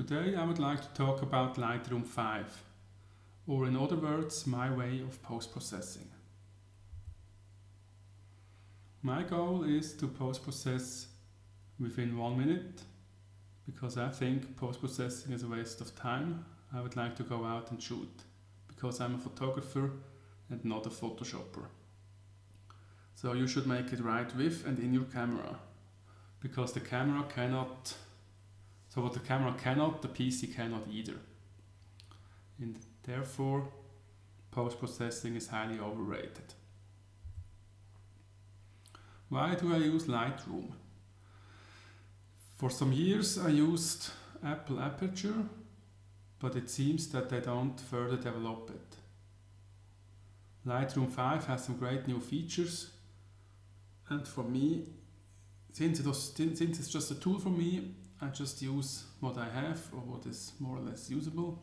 Today I would like to talk about Lightroom 5, or in other words, my way of post-processing. My goal is to post-process within 1 minute, because I think post-processing is a waste of time. I would like to go out and shoot, because I'm a photographer and not a photoshopper. So you should make it right with and in your camera, because the camera cannot. So what the camera cannot, the PC cannot either. And therefore, post-processing is highly overrated. Why do I use Lightroom? For some years I used Apple Aperture, but it seems that they don't further develop it. Lightroom 5 has some great new features, and for me, since it's just a tool for me, I just use what I have or what is more or less usable,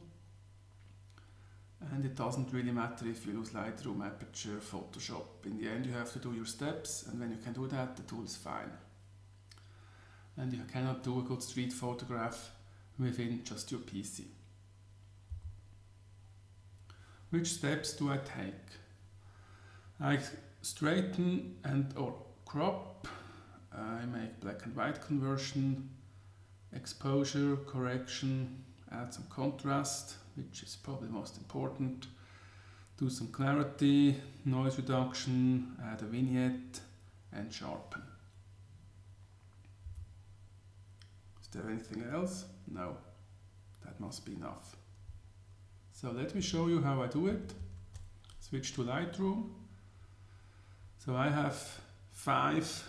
and it doesn't really matter if you use Lightroom, Aperture, Photoshop. In the end you have to do your steps, and when you can do that, the tool is fine. And you cannot do a good street photograph within just your PC. Which steps do I take? I straighten and or crop, I make black and white conversion, exposure, correction, add some contrast, which is probably most important, do some clarity, noise reduction, add a vignette, and sharpen. Is there anything else? No, that must be enough. So let me show you how I do it. Switch to Lightroom. So I have 5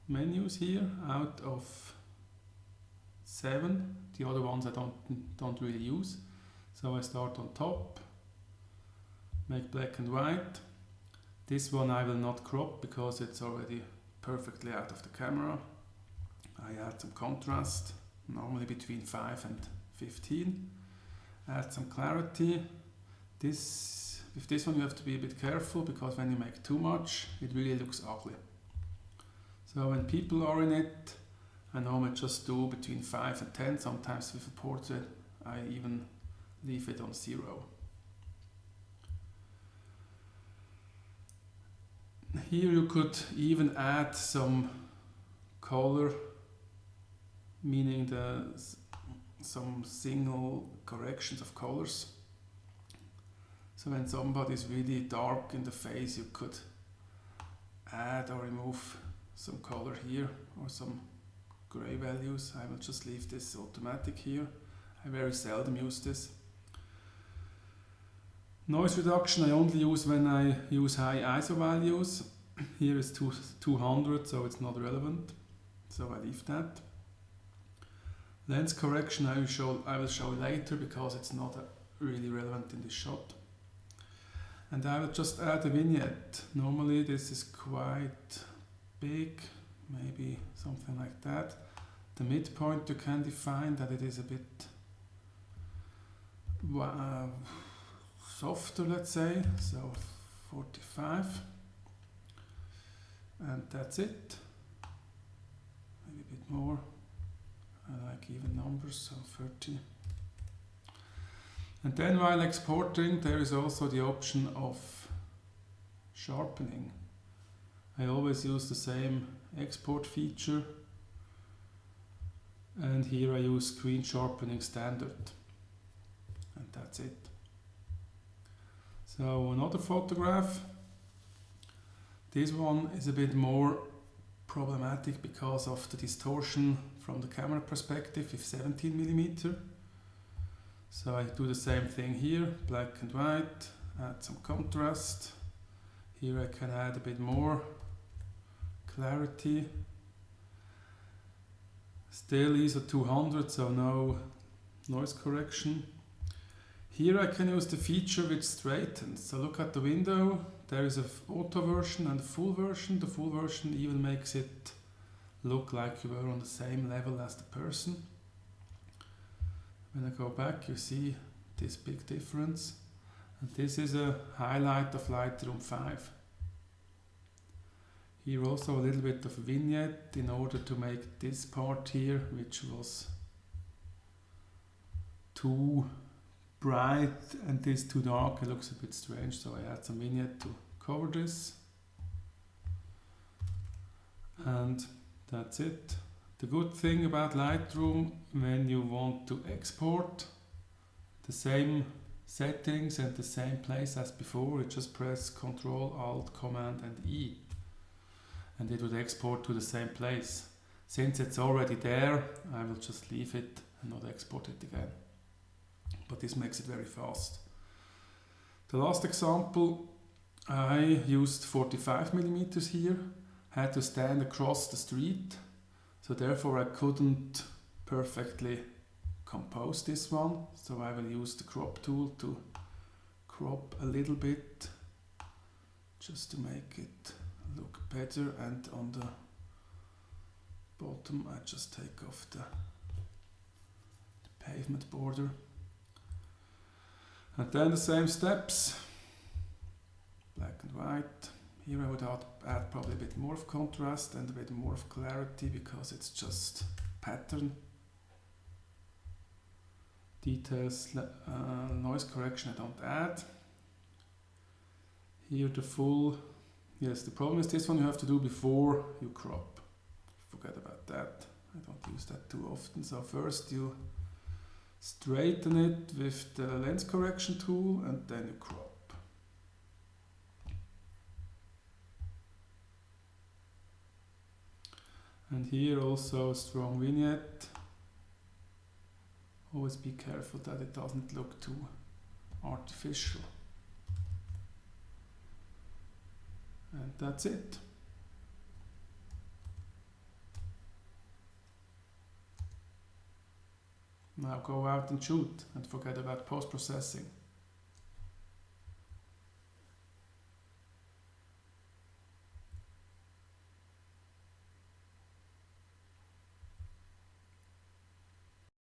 menus here out of 7. The other ones I don't really use. So I start on top, make black and white. This one I will not crop because it's already perfectly out of the camera. I add some contrast, normally between 5 and 15. Add some clarity. With this one you have to be a bit careful, because when you make too much, it really looks ugly. So when people are in it, I normally just do between 5 and 10. Sometimes with a portrait, I even leave it on 0. Here you could even add some color, meaning some single corrections of colors. So when somebody is really dark in the face, you could add or remove some color here or some gray values. I will just leave this automatic here. I very seldom use this. Noise reduction I only use when I use high ISO values. Here is 200, so it's not relevant, so I leave that. Lens correction I will show later, because it's not really relevant in this shot. And I will just add a vignette. Normally this is quite big, maybe something like that. The midpoint you can define that it is a bit softer, let's say, so 45, and that's it. Maybe a bit more. I like even numbers, so 30. And then while exporting, there is also the option of sharpening. I always use the same export feature, and here I use screen sharpening standard, and that's it. So another photograph. This one is a bit more problematic because of the distortion from the camera perspective with 17mm. So I do the same thing here, black and white, add some contrast. Here I can add a bit more clarity. Still ISO 200, so no noise correction. Here I can use the feature which straightens. So look at the window, there is an auto version and a full version. The full version even makes it look like you were on the same level as the person. When I go back, you see this big difference. And this is a highlight of Lightroom 5. Here also a little bit of vignette in order to make this part here, which was too bright and this too dark, it looks a bit strange, so I add some vignette to cover this. And that's it. The good thing about Lightroom, when you want to export the same settings and the same place as before, you just press Ctrl, Alt, Command and E and it would export to the same place. Since it's already there, I will just leave it and not export it again. But this makes it very fast. The last example, I used 45mm here, had to stand across the street, so therefore I couldn't perfectly compose this one, so I will use the crop tool to crop a little bit just to make it look better, and on the bottom I just take off the pavement border. And then the same steps, black and white. Here I would add probably a bit more of contrast and a bit more of clarity because it's just pattern. Details, noise correction I don't add. Here the full, yes, the problem is this one you have to do before you crop. Forget about that, I don't use that too often. So first you straighten it with the lens correction tool and then you crop. And here also a strong vignette. Always be careful that it doesn't look too artificial. And that's it. Now go out and shoot and forget about post-processing.